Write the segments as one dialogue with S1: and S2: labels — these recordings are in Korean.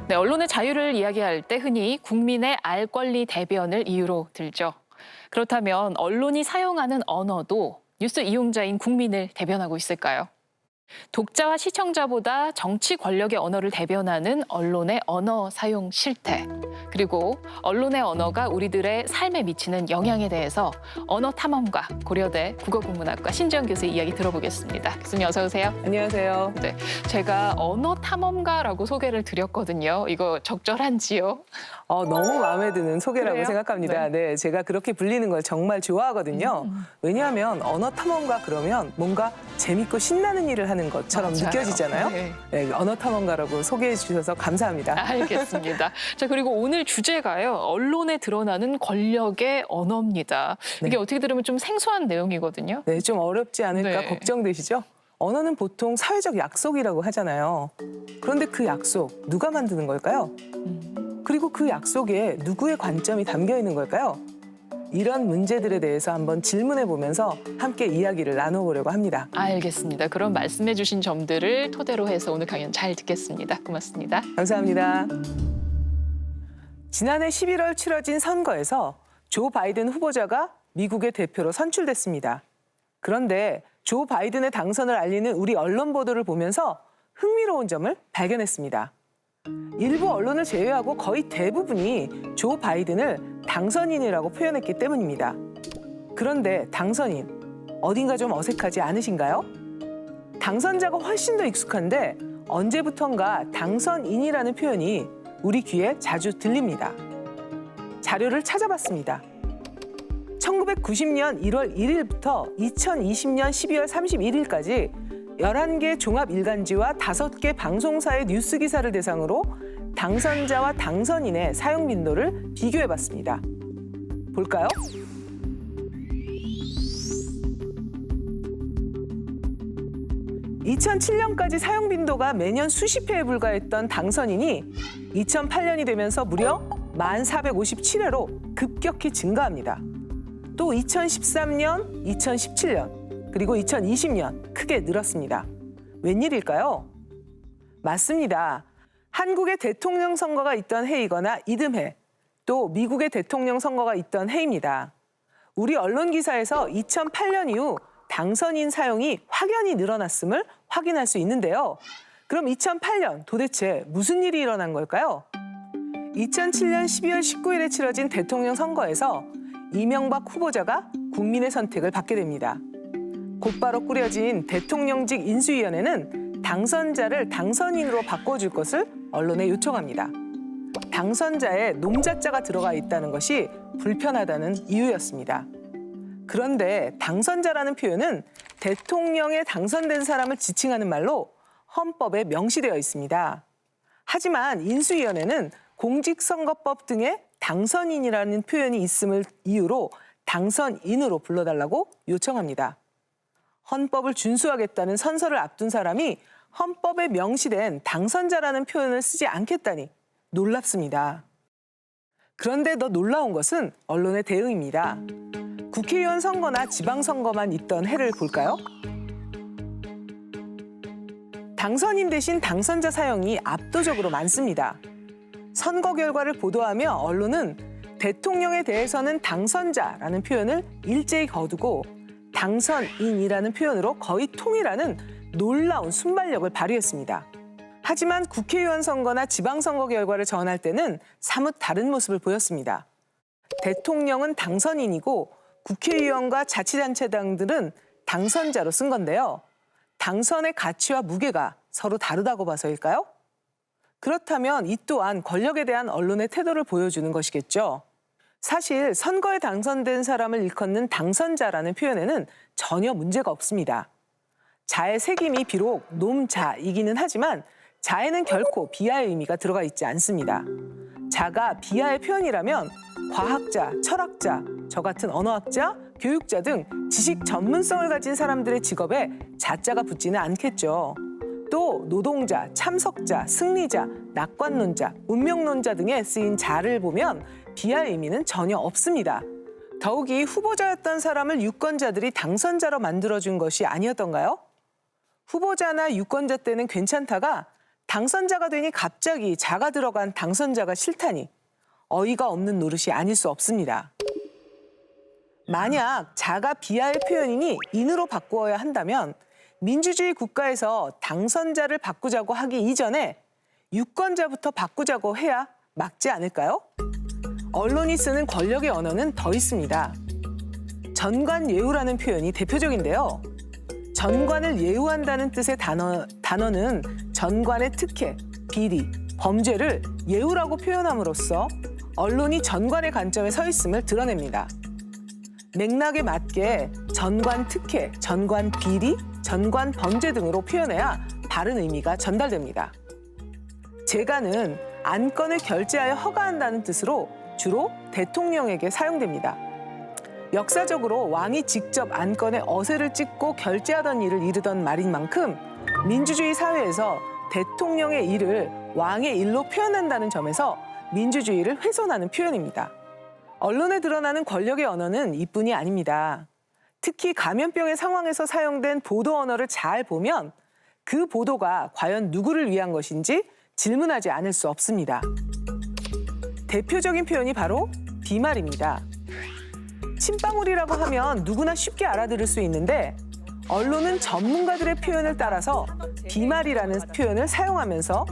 S1: 네, 언론의 자유를 이야기할 때 흔히 국민의 알 권리 대변을 이유로 들죠. 그렇다면 언론이 사용하는 언어도 뉴스 이용자인 국민을 대변하고 있을까요? 독자와 시청자보다 정치 권력의 언어를 대변하는 언론의 언어 사용 실태, 그리고 언론의 언어가 우리들의 삶에 미치는 영향에 대해서 언어 탐험가 고려대 국어국문학과 신지영 교수의 이야기 들어보겠습니다. 교수님 어서 오세요.
S2: 안녕하세요.
S1: 네, 제가 언어 탐험가라고 소개를 드렸거든요. 이거 적절한지요?
S2: 너무 마음에 드는 소개라고
S1: 그래요?
S2: 생각합니다. 네, 제가 그렇게 불리는 걸 정말 좋아하거든요. 왜냐하면 언어 탐험가 그러면 뭔가 재밌고 신나는 일을 하는 것처럼
S1: 맞아요.
S2: 느껴지잖아요.
S1: 네.
S2: 네, 언어 탐험가라고 소개해 주셔서 감사합니다.
S1: 알겠습니다. 자, 그리고 오늘 주제가요. 언론에 드러나는 권력의 언어입니다. 이게
S2: 네.
S1: 어떻게 들으면 좀 생소한 내용이거든요.
S2: 네, 좀 어렵지 않을까
S1: 네.
S2: 걱정되시죠? 언어는 보통 사회적 약속이라고 하잖아요. 그런데 그 약속 누가 만드는 걸까요? 그리고 그 약속에 누구의 관점이 담겨 있는 걸까요? 이런 문제들에 대해서 한번 질문해 보면서 함께 이야기를 나눠보려고 합니다.
S1: 알겠습니다. 그럼 말씀해 주신 점들을 토대로 해서 오늘 강연 잘 듣겠습니다. 고맙습니다.
S2: 감사합니다. 지난해 11월 치러진 선거에서 조 바이든 후보자가 미국의 대표로 선출됐습니다. 그런데 조 바이든의 당선을 알리는 우리 언론 보도를 보면서 흥미로운 점을 발견했습니다. 일부 언론을 제외하고 거의 대부분이 조 바이든을 당선인이라고 표현했기 때문입니다. 그런데 당선인, 어딘가 좀 어색하지 않으신가요? 당선자가 훨씬 더 익숙한데 언제부턴가 당선인이라는 표현이 우리 귀에 자주 들립니다. 자료를 찾아봤습니다. 1990년 1월 1일부터 2020년 12월 31일까지 11개 종합 일간지와 5개 방송사의 뉴스 기사를 대상으로 당선자와 당선인의 사용 빈도를 비교해봤습니다. 볼까요? (2007년까지) 사용 빈도가 매년 수십 회에 불과했던 당선인이 2008년이 되면서 무려 1457회로 급격히 증가합니다. 또 2013년, 2017년, 그리고 2020년 크게 늘었습니다. 웬일일까요? 맞습니다. 한국의 대통령 선거가 있던 해이거나 이듬해, 또 미국의 대통령 선거가 있던 해입니다. 우리 언론 기사에서 2008년 이후 당선인 사용이 확연히 늘어났음을 확인할 수 있는데요. 그럼 2008년 도대체 무슨 일이 일어난 걸까요? 2007년 12월 19일에 치러진 대통령 선거에서 이명박 후보자가 국민의 선택을 받게 됩니다. 곧바로 꾸려진 대통령직 인수위원회는 당선자를 당선인으로 바꿔줄 것을 언론에 요청합니다. 당선자에 놈자자가 들어가 있다는 것이 불편하다는 이유였습니다. 그런데 당선자라는 표현은 대통령에 당선된 사람을 지칭하는 말로 헌법에 명시되어 있습니다. 하지만 인수위원회는 공직선거법 등에 당선인이라는 표현이 있음을 이유로 당선인으로 불러달라고 요청합니다. 헌법을 준수하겠다는 선서를 앞둔 사람이 헌법에 명시된 당선자라는 표현을 쓰지 않겠다니 놀랍습니다. 그런데 더 놀라운 것은 언론의 대응입니다. 국회의원 선거나 지방선거만 있던 해를 볼까요? 당선인 대신 당선자 사용이 압도적으로 많습니다. 선거 결과를 보도하며 언론은 대통령에 대해서는 당선자라는 표현을 일제히 거두고 당선인이라는 표현으로 거의 통일하는 놀라운 순발력을 발휘했습니다. 하지만 국회의원 선거나 지방선거 결과를 전할 때는 사뭇 다른 모습을 보였습니다. 대통령은 당선인이고 국회의원과 자치단체장들은 당선자로 쓴 건데요. 당선의 가치와 무게가 서로 다르다고 봐서일까요? 그렇다면 이 또한 권력에 대한 언론의 태도를 보여주는 것이겠죠. 사실 선거에 당선된 사람을 일컫는 당선자라는 표현에는 전혀 문제가 없습니다. 자의 색임이 비록 놈자이기는 하지만 자에는 결코 비하의 의미가 들어가 있지 않습니다. 자가 비하의 표현이라면 과학자, 철학자, 저 같은 언어학자, 교육자 등 지식 전문성을 가진 사람들의 직업에 자자가 붙지는 않겠죠. 또 노동자, 참석자, 승리자, 낙관론자, 운명론자 등에 쓰인 자를 보면 비하의 의미는 전혀 없습니다. 더욱이 후보자였던 사람을 유권자들이 당선자로 만들어준 것이 아니었던가요? 후보자나 유권자 때는 괜찮다가 당선자가 되니 갑자기 자가 들어간 당선자가 싫다니 어이가 없는 노릇이 아닐 수 없습니다. 만약 자가 비하의 표현이니 인으로 바꾸어야 한다면 민주주의 국가에서 당선자를 바꾸자고 하기 이전에 유권자부터 바꾸자고 해야 맞지 않을까요? 언론이 쓰는 권력의 언어는 더 있습니다. 전관예우라는 표현이 대표적인데요. 전관을 예우한다는 뜻의 단어는 전관의 특혜, 비리, 범죄를 예우라고 표현함으로써 언론이 전관의 관점에 서 있음을 드러냅니다. 맥락에 맞게 전관 특혜, 전관 비리, 전관 범죄 등으로 표현해야 바른 의미가 전달됩니다. 재관은 안건을 결재하여 허가한다는 뜻으로 주로 대통령에게 사용됩니다. 역사적으로 왕이 직접 안건에 어세를 찍고 결재하던 일을 이르던 말인 만큼 민주주의 사회에서 대통령의 일을 왕의 일로 표현한다는 점에서 민주주의를 훼손하는 표현입니다. 언론에 드러나는 권력의 언어는 이뿐이 아닙니다. 특히 감염병의 상황에서 사용된 보도 언어를 잘 보면 그 보도가 과연 누구를 위한 것인지 질문하지 않을 수 없습니다. 대표적인 표현이 바로 비말입니다. 침방울이라고 하면 누구나 쉽게 알아들을 수 있는데 언론은 전문가들의 표현을 따라서 비말이라는 표현을 사용하면서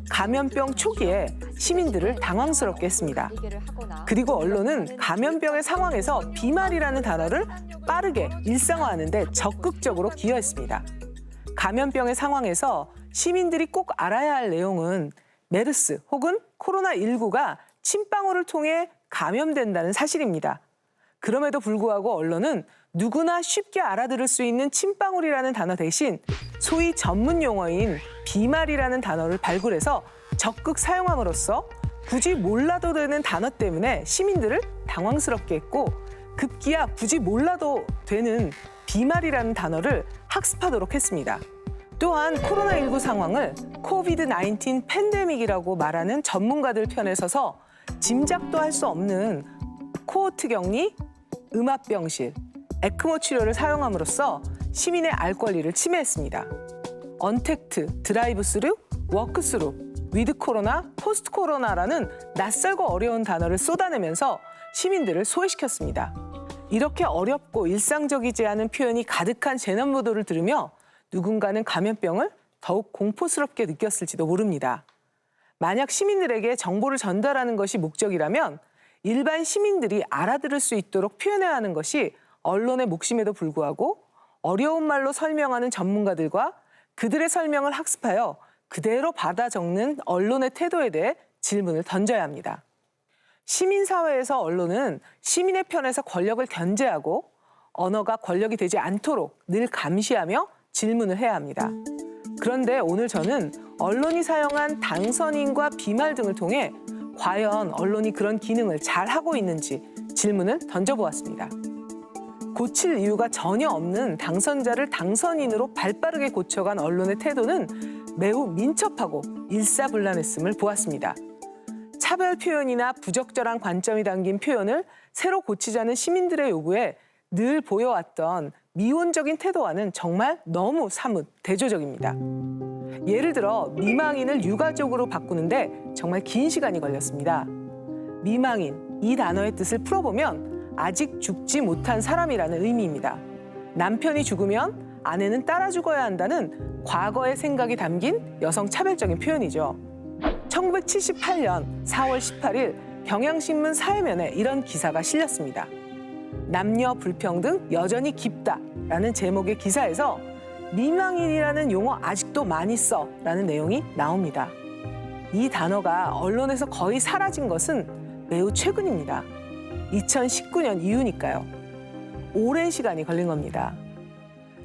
S2: 감염병 초기에 시민들을 당황스럽게 했습니다. 그리고 언론은 감염병의 상황에서 비말이라는 단어를 빠르게 일상화하는 데 적극적으로 기여했습니다. 감염병의 상황에서 시민들이 꼭 알아야 할 내용은 메르스 혹은 코로나19가 침방울을 통해 감염된다는 사실입니다. 그럼에도 불구하고 언론은 누구나 쉽게 알아들을 수 있는 침방울이라는 단어 대신 소위 전문 용어인 비말이라는 단어를 발굴해서 적극 사용함으로써 굳이 몰라도 되는 단어 때문에 시민들을 당황스럽게 했고 급기야 굳이 몰라도 되는 비말이라는 단어를 학습하도록 했습니다. 또한 코로나19 상황을 코비드-19 팬데믹이라고 말하는 전문가들 편에 서서 짐작도 할 수 없는 코호트 격리, 음압병실, 에크모 치료를 사용함으로써 시민의 알 권리를 침해했습니다. 언택트, 드라이브스루, 워크스루, 위드 코로나, 포스트 코로나라는 낯설고 어려운 단어를 쏟아내면서 시민들을 소외시켰습니다. 이렇게 어렵고 일상적이지 않은 표현이 가득한 재난 보도를 들으며 누군가는 감염병을 더욱 공포스럽게 느꼈을지도 모릅니다. 만약 시민들에게 정보를 전달하는 것이 목적이라면 일반 시민들이 알아들을 수 있도록 표현해야 하는 것이 언론의 몫임에도 불구하고 어려운 말로 설명하는 전문가들과 그들의 설명을 학습하여 그대로 받아 적는 언론의 태도에 대해 질문을 던져야 합니다. 시민사회에서 언론은 시민의 편에서 권력을 견제하고 언어가 권력이 되지 않도록 늘 감시하며 질문을 해야 합니다. 그런데 오늘 저는 언론이 사용한 당선인과 비말 등을 통해 과연 언론이 그런 기능을 잘 하고 있는지 질문을 던져보았습니다. 고칠 이유가 전혀 없는 당선자를 당선인으로 발빠르게 고쳐간 언론의 태도는 매우 민첩하고 일사불란했음을 보았습니다. 차별 표현이나 부적절한 관점이 담긴 표현을 새로 고치자는 시민들의 요구에 늘 보여왔던 미온적인 태도와는 정말 너무 사뭇 대조적입니다. 예를 들어 미망인을 유가족으로 바꾸는데 정말 긴 시간이 걸렸습니다. 미망인, 이 단어의 뜻을 풀어보면 아직 죽지 못한 사람이라는 의미입니다. 남편이 죽으면 아내는 따라 죽어야 한다는 과거의 생각이 담긴 여성 차별적인 표현이죠. 1978년 4월 18일 경향신문 사회면에 이런 기사가 실렸습니다. 남녀 불평등 여전히 깊다라는 제목의 기사에서 미망인이라는 용어 아직도 많이 써라는 내용이 나옵니다. 이 단어가 언론에서 거의 사라진 것은 매우 최근입니다. 2019년 이후니까요. 오랜 시간이 걸린 겁니다.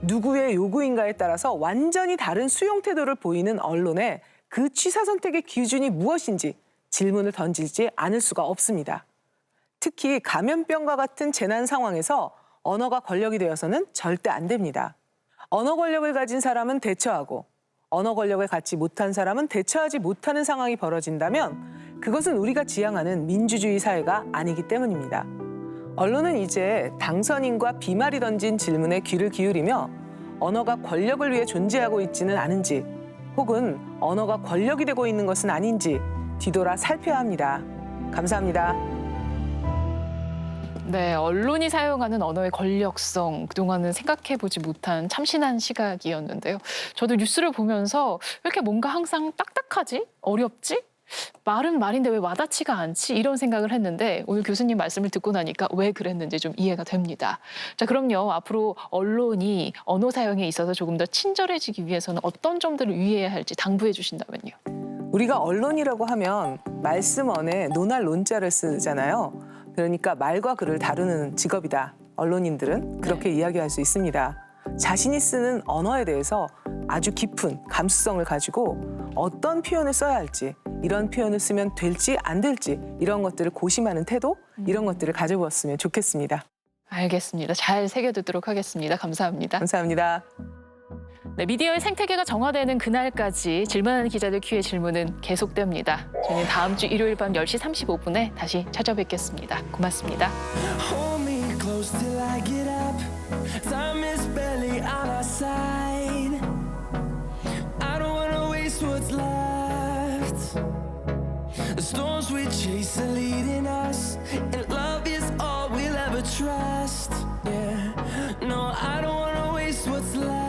S2: 누구의 요구인가에 따라서 완전히 다른 수용 태도를 보이는 언론에 그 취사 선택의 기준이 무엇인지 질문을 던지지 않을 수가 없습니다. 특히 감염병과 같은 재난 상황에서 언어가 권력이 되어서는 절대 안 됩니다. 언어 권력을 가진 사람은 대처하고 언어 권력을 갖지 못한 사람은 대처하지 못하는 상황이 벌어진다면 그것은 우리가 지향하는 민주주의 사회가 아니기 때문입니다. 언론은 이제 당선인과 비말이 던진 질문에 귀를 기울이며 언어가 권력을 위해 존재하고 있지는 않은지 혹은 언어가 권력이 되고 있는 것은 아닌지 뒤돌아 살펴야 합니다. 감사합니다.
S1: 네, 언론이 사용하는 언어의 권력성, 그동안은 생각해보지 못한 참신한 시각이었는데요. 저도 뉴스를 보면서 왜 이렇게 뭔가 항상 딱딱하지? 어렵지? 말은 말인데 왜 와닿지가 않지? 이런 생각을 했는데 오늘 교수님 말씀을 듣고 나니까 왜 그랬는지 좀 이해가 됩니다. 자, 그럼요. 앞으로 언론이 언어 사용에 있어서 조금 더 친절해지기 위해서는 어떤 점들을 유의해야 할지 당부해 주신다면요.
S2: 우리가 언론이라고 하면 말씀 언에 논할 논자를 쓰잖아요. 그러니까 말과 글을 다루는 직업이다. 언론인들은 그렇게 이야기할 수 있습니다. 자신이 쓰는 언어에 대해서 아주 깊은 감수성을 가지고 어떤 표현을 써야 할지, 이런 표현을 쓰면 될지 안 될지 이런 것들을 고심하는 태도, 이런 것들을 가져보았으면 좋겠습니다.
S1: 알겠습니다. 잘 새겨두도록 하겠습니다. 감사합니다.
S2: 감사합니다.
S1: 네, 미디어의 생태계가 정화되는 그날까지 질문하는 기자들 큐의 질문은 계속됩니다. 저희는 다음 주 일요일 밤 10시 35분에 다시 찾아뵙겠습니다. 고맙습니다.
S3: Hold me close till I get up. Time is barely on our side. I don't wanna waste what's left. The storms we chase are leading us, and love is all we'll ever trust. Yeah, no, I don't wanna waste what's left.